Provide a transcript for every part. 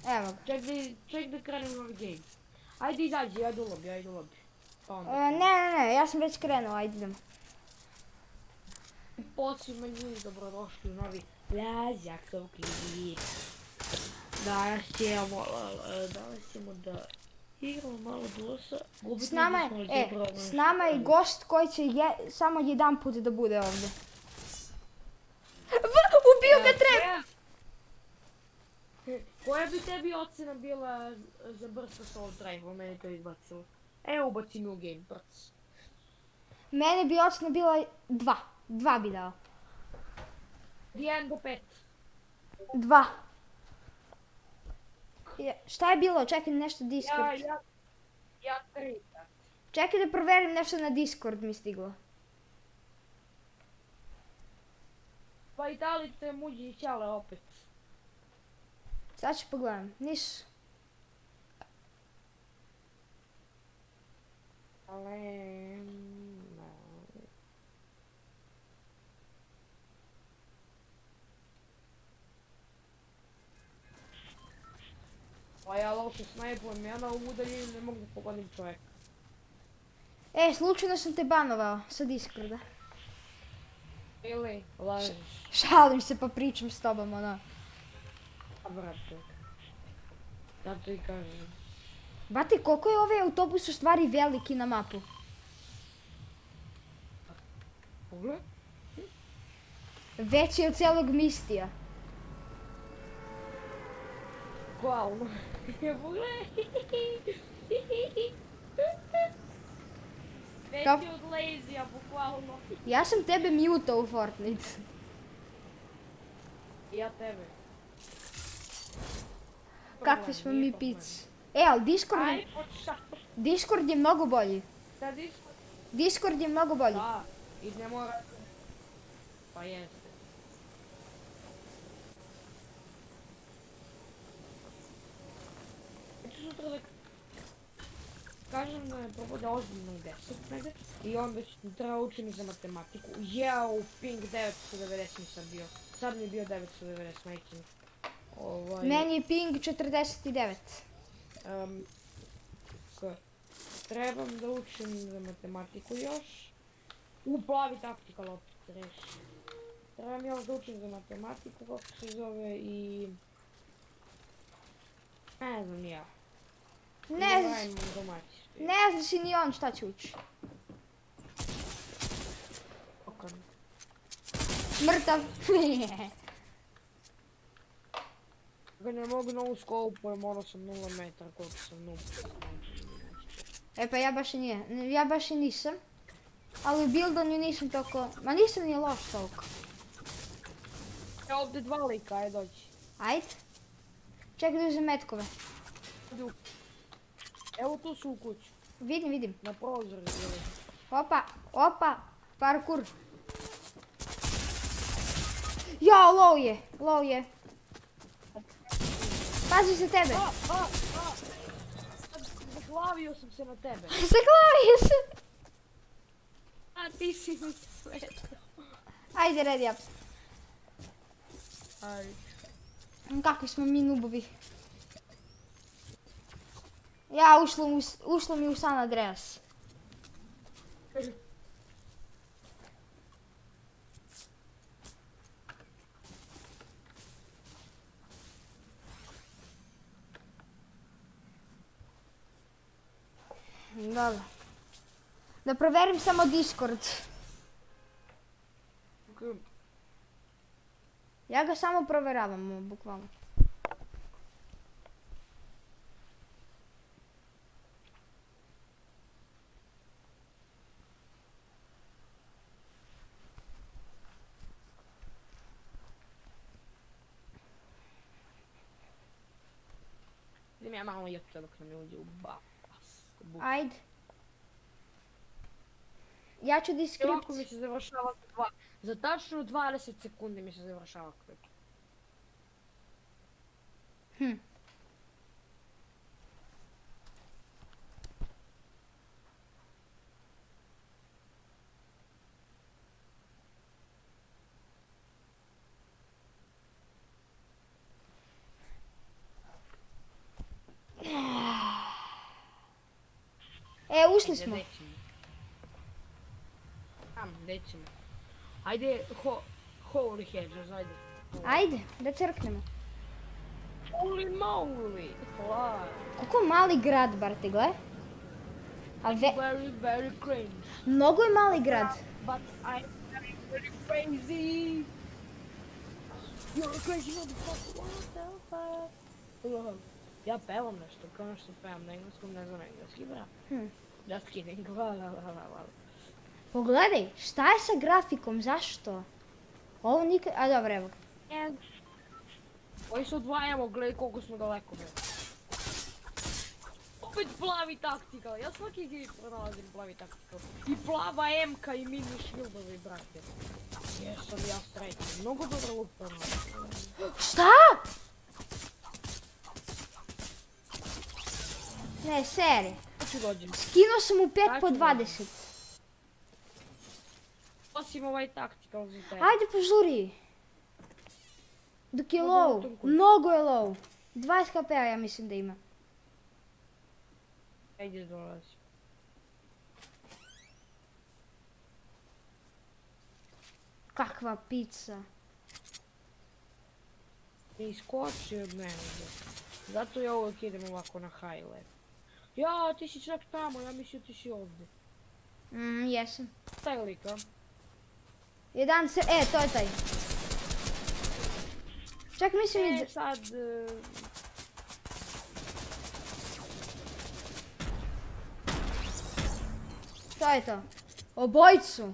Evo ga. Ček da krenem novi game. Ajde izađi, ajde u lobby. Pa onda Ne, ja sam već krenuo, ajde idemo. Posvima njih dobrodošli u novi Lazaktov klip. Danas ćemo da igramo malo DOS-a. S nama je gost koji će samo jedan put da bude ovdje. Ubio ga trep! Koja bi tebi ocena bila za brzo solo drive, meni to izbacilo? Evo ubaci mi u game, brz. Mene bi ocena bila 2. 2 bi dao. 1 do 5. 2. Šta je bilo? Čekaj nešto Discord. Ja 3. Čekaj da proverim nešto na Discord mi stiglo. Pa i da li te muđi ćale opet? Sad ću pogledam. Niš. Pa ja loše snajpujem, ja na ovom udaljenju ne mogu pogodim čovjeka. Slučajno sam te banovao sa Discorda. Ili, lažiš. Šalim se pa pričam s tobom, ono. A brate. Zato i kažem. Bati, koliko je ovaj autobus u stvari veliki na mapu? Pogledaj. Veći je od cijelog Mistija. Bukvalno. Pogledaj. Veći od Lazija, bukvalno. Ja sam tebe mutao u Fortnite. Ja tebe. Kakvi smo mi pici. Ali Discord je mnogo bolji. Da, Discord? Discord je mnogo bolji. Da, i ne mora... Pa jeste. Neću sutra da kažem da me probode ozbiljno u 10 negdje i onda treba učiti za matematiku. Jeo, ping 990 nisam bio. Sad mi je bio 990 majčin. Meni je ping 49. Trebam da učim za matematiku još. Plavi taktikal opet reši. Trebam još da učim za matematiku, kako se zove, i... Ne znam ja. Ne znaš i ni on šta će ući. Mrtav. Ga ne mogu na ovu skopujem, ono sam 0 metra, koliko sam noob. Pa ja baš i nisam. Ali u buildanju nisam toliko, ma nisam ni loš toliko. Ovdje 2 lika, ajde dođi. Ajde. Čekaj da uzem metkove. Evo tu su u kuću. Vidim. Na prozor izgleda. Opa, parkour. Ja, low je. Pazi se tebe. Zaglavio sam se na tebe. Zaglavio se. A ti si mi svetao. Ajde, ready up. Ajde. Kakvi smo mi nubovi. Ja, ušlo mi u San Andreas. Dobro. Da proverim samo Discord. Ja ga samo proveravam, bukvalno. Idem ja malo jefta dok nam ne uđe u bas. Ajde. Ja ću Descript. Ovako mi se završava za tačno 20 sekundi mi se završava klip. ušli smo. Gdje ćemo? Tam, gdje ćemo? Ajde, holy hedgers, ajde. Ajde, da crknemo. Holy moly! Hvala. Koliko mali grad, Barti, gle. A Very, very cringe. mnogo je mali grad. But I'm very, very crazy. You're a crazy motherfucker. What the fuck? Ja pevam nešto, kao što pevam na engleskom, ne znam engleski, bra. Just kidding. Hvala. Pogledaj, šta je sa grafikom, zašto? Ovo nikad... A dobro, evo. Ovi se odvajamo, gledaj koliko smo daleko, bre. Opet plavi taktikal, ja svaki igri pronalazim plavi taktikal. I plava MK i mini shieldovi, brate. Jesam ja srećan, mnogo dobro loot pronalazim. Šta? Ne, seri. Hoću dođem. Skinuo sam u 5 po Tako 20. Osim ovaj taktikal za tebe. Ajde, požuri. Dok je Možda low. u tom kuću. Mnogo je low. 20 HP-a ja mislim da ima. Ajde dolazi. Kakva pizza. Ne iskoči od mene, bre. Zato ja uvijek idem ovako na highlight. Ja, ti si čak tamo, ja mislio ti si ovdje. Jesam. Taj lika. Jedan se... to je taj. Čak mislim i... Sad... To je to. Obojicu.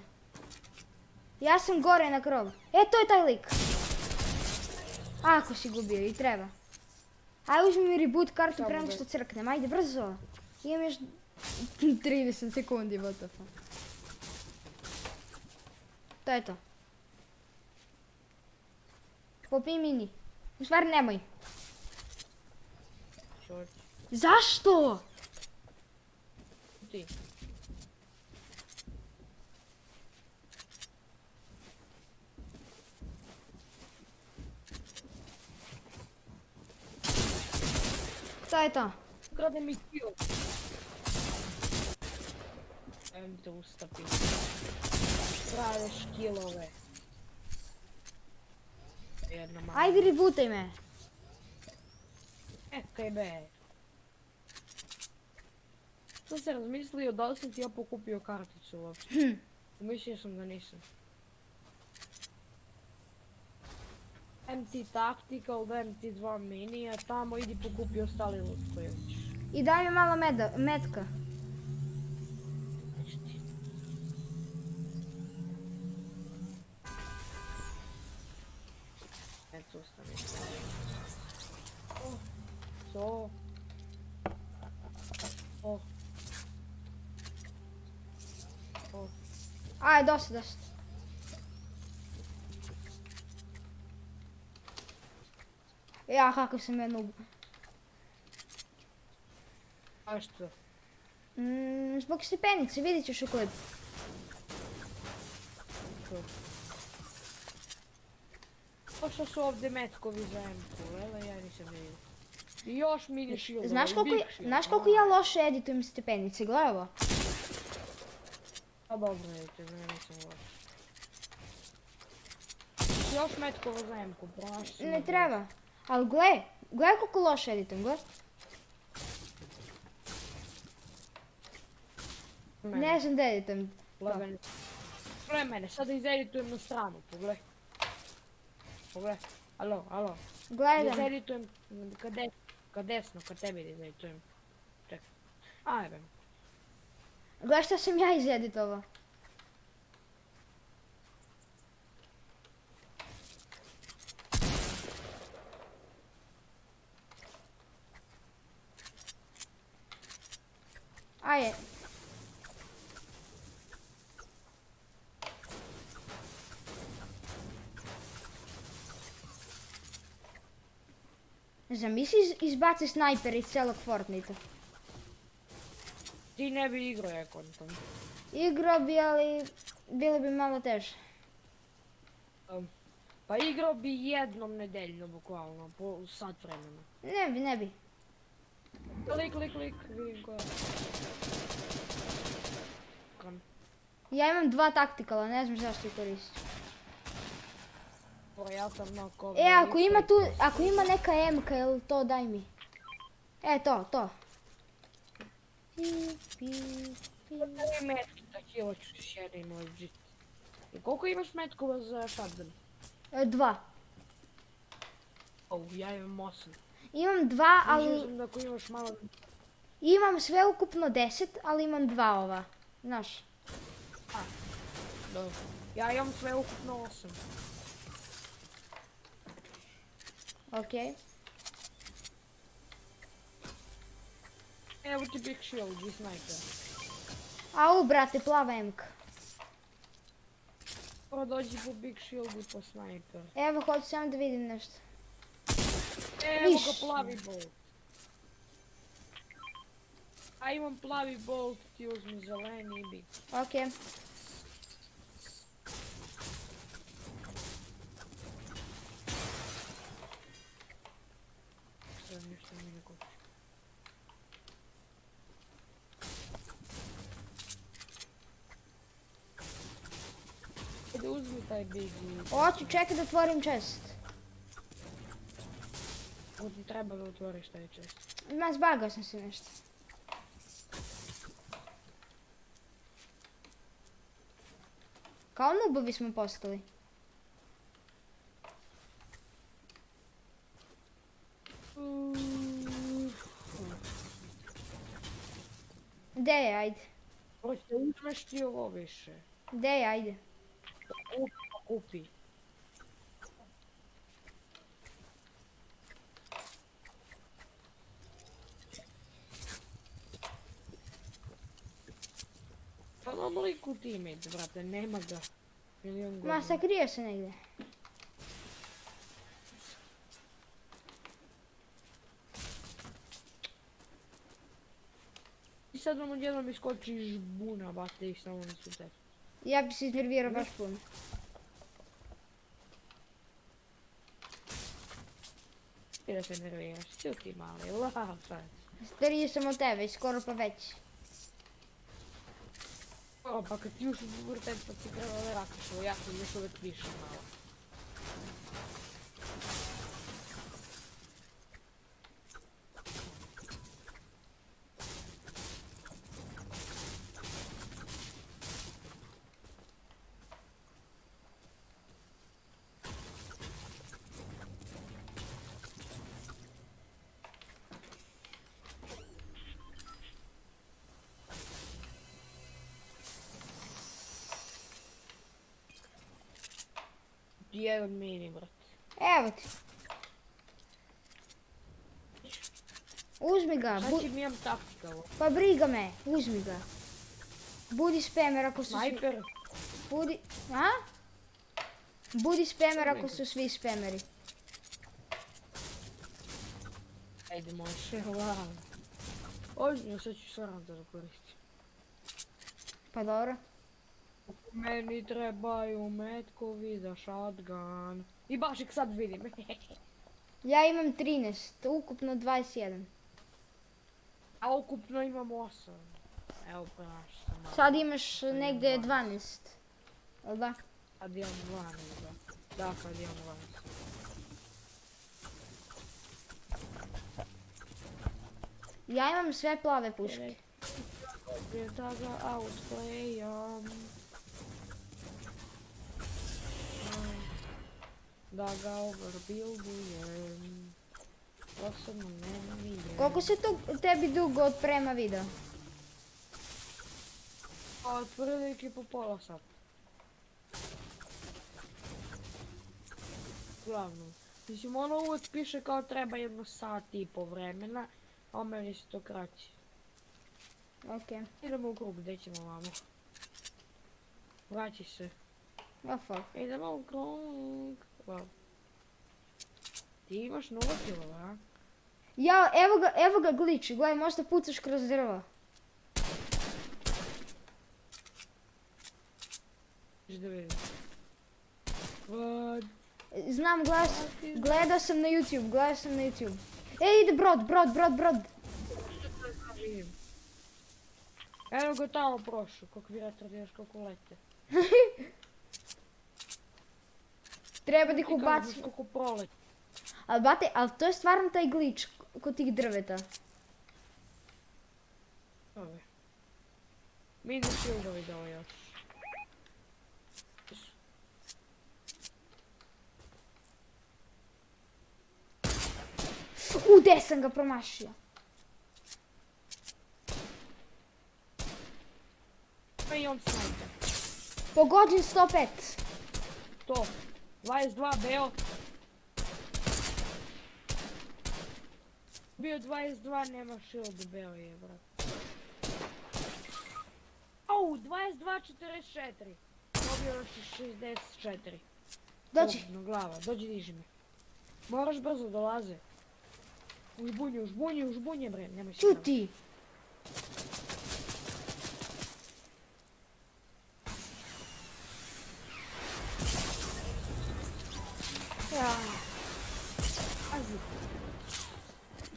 Ja sam gore na krov. To je taj lik. Ako si gubio i treba. Aj uzmi mi reboot kartu Samo prema nego da- što crknem. Ajde brzo. Imam još 30 sekundi, what the fuck. To je to. Popij mini. U stvari nemoj. Čovječ. Zašto? Ti. To je to. Krade mi kill. Ajmo te ustapi. Kradeš killove. Jedna mala. Ajde rebootaj me. Kaj be. Sam se razmislio da li sam ti ja pokupio karticu uopće. Mislio sam da nisam. Dajem ti tactical, dajem ti 2 minija, tamo idi pokupi ostali loot koji hoćeš. I daj mi malo metka. Eto, ustani. So. Aj, dosta. Ja, kako sam ja noob. A što? Zbog stepenice, vidit ćeš u klipu. Pošto su ovdje metkovi za M-ku, ele, ja nisam vidio. I još mini shield. Znaš koliko ja loše editujem stepenice, gledaj ovo. A dobro, vidite, za mene nisam loš. Još metkova za M-ku, pronaši si. Ne treba. Ali gledaj koliko loše editujem, gledaj. Ne znam da editujem. Pogledaj mene, sada izeditujem na stranu, pogledaj. Pogledaj, alo. Gledam. Izeditujem ka desno, ka tebi izeditujem. Čekaj. Ajde. Gledaj što sam ja izeditovao. Ajde. Zamisli izbaci snajper iz celog Fortnite. Ti ne bi igrao ja kontom. Igrao bi, ali bilo bi malo teže. Pa igrao bi jednom nedeljno, bukvalno, po sat vremena. Ne bi. Klik, vidim koja. ekran. Ja imam 2 taktikala, ne znam zašto ih koristim. Ja sam na cover. E, ako ima neka M-ka, jel to daj mi. E, to. Daj metki, da kilo ću šerim legit. I koliko imaš metkova za shotgun? 2. Ja imam 8. Imam 2, ali Mislio sam da ako imaš malo... imam sve ukupno 10, ali imam 2 ova. Znaš. Dobro. Ja imam sve ukupno 8. Okej. Evo ti big shield i sniper. Au, brate, plava M-ka. Prvo dođi po big shield i po sniper. Evo, hoću samo da vidim nešto. Evo ga Viš. plavi bolt. A imam plavi bolt, ti uzmi zeleni i big. Okej. Sve ništa mi ne kući. Ajde uzmi taj big i... Hoću, čekaj da otvorim chest. Ovo ti treba da otvoriš taj chest. Ma, zbagao sam se nešto. Kao nubovi smo postali. Gde je, ajde. Hoće uzmeš ti ovo više. Gde je, ajde. Kupi. Pa nam liku teammate, brate, nema ga. Milion Ma, godina. sakrio se negdje. I sad nam odjednom iskočiš buna, bate ih samo nisu te. Ja bi se iznervirao baš puno. Ti da se nerviraš, ti mali, lafac. Stariji sam od tebe, skoro pa veći. O, pa kad ti uši u vrten pa ti treba da rakaš, ovo ja sam još uvijek više malo. Jedan mini, brat. Evo ti. Uzmi ga, Sad ti mi imam taktikalo. pa briga me, uzmi ga. Budi spamer ako su svi... Sniper. Budi... A? Budi spamer ako su svi spameri. Ajde, može, hvala. Ozbiljno, sad ću stvarno da koristim. Pa dobro. Meni trebaju metkovi za shotgun. I baš ih sad vidim. Ja imam 13, ukupno 21. A ukupno imam 8. Evo praš sam malo. Sad imaš negdje 12. Jel da? Sad imam 12, da. Da, sad imam 12. Ja imam sve plave puške. Prije da ga outplayam. Da ga overbuildujem. Osobno ne vidim. Koliko se to tebi dugo otprema video? A otprilike po pola sata. Uglavnom. Mislim, ono uvijek piše kao treba 1 sat i po vremena, a meni se to kraći. Okej. Idemo u krug, gdje ćemo vamo? Vraći se. Oh fuck. Idemo u krug. Wow. Ti imaš 0 kilova, a? Ja, evo ga glitch, gledaj, možda pucaš kroz drvo. Viš da vidim. What? Znam, gledao sam na YouTube, E, ide brod. Vidim. Evo ga tamo prošao, kako vi retardiraš kako lete. Treba da ih Ti ubaci. kažeš kako proleti. Ali bate, ali to je stvarno taj glitch kod tih drveta. Ove. Mini shieldovi dao još. Gde sam ga promašio? Pa i on snajper. Pogođen 105. To. 22 beo. Bio 22, nema shield beo je, brat. Au, 22.44. Dobio još 64. Dođi. Pogubno glava, dođi diži me. Moraš brzo dolaze. Užbunje bre, nemoj se praviti. Čuti. Ja. Pazi.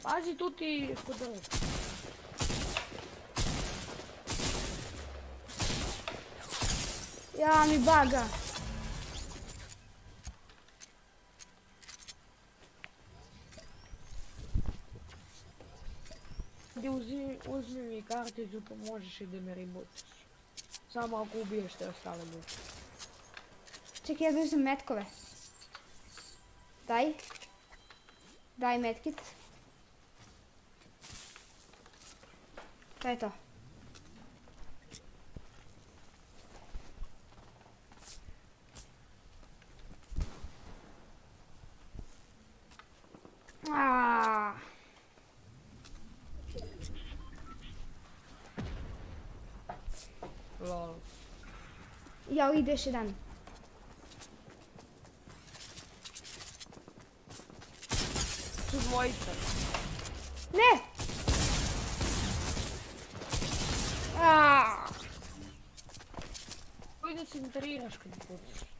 Pazi tu ti kod drva. Ja, mi baga. Uzmi mi karticu pa možeš i da me rebootaš. Samo ako ubiješ te ostale ljude. Čekaj, ja da uzem metkove. Daj. Daj metkit. To je to. Aaaa. Lol. Ja, ide još jedan. Su dvojica. Ne! Aaaa. Koji da se interiraš kad pucaš?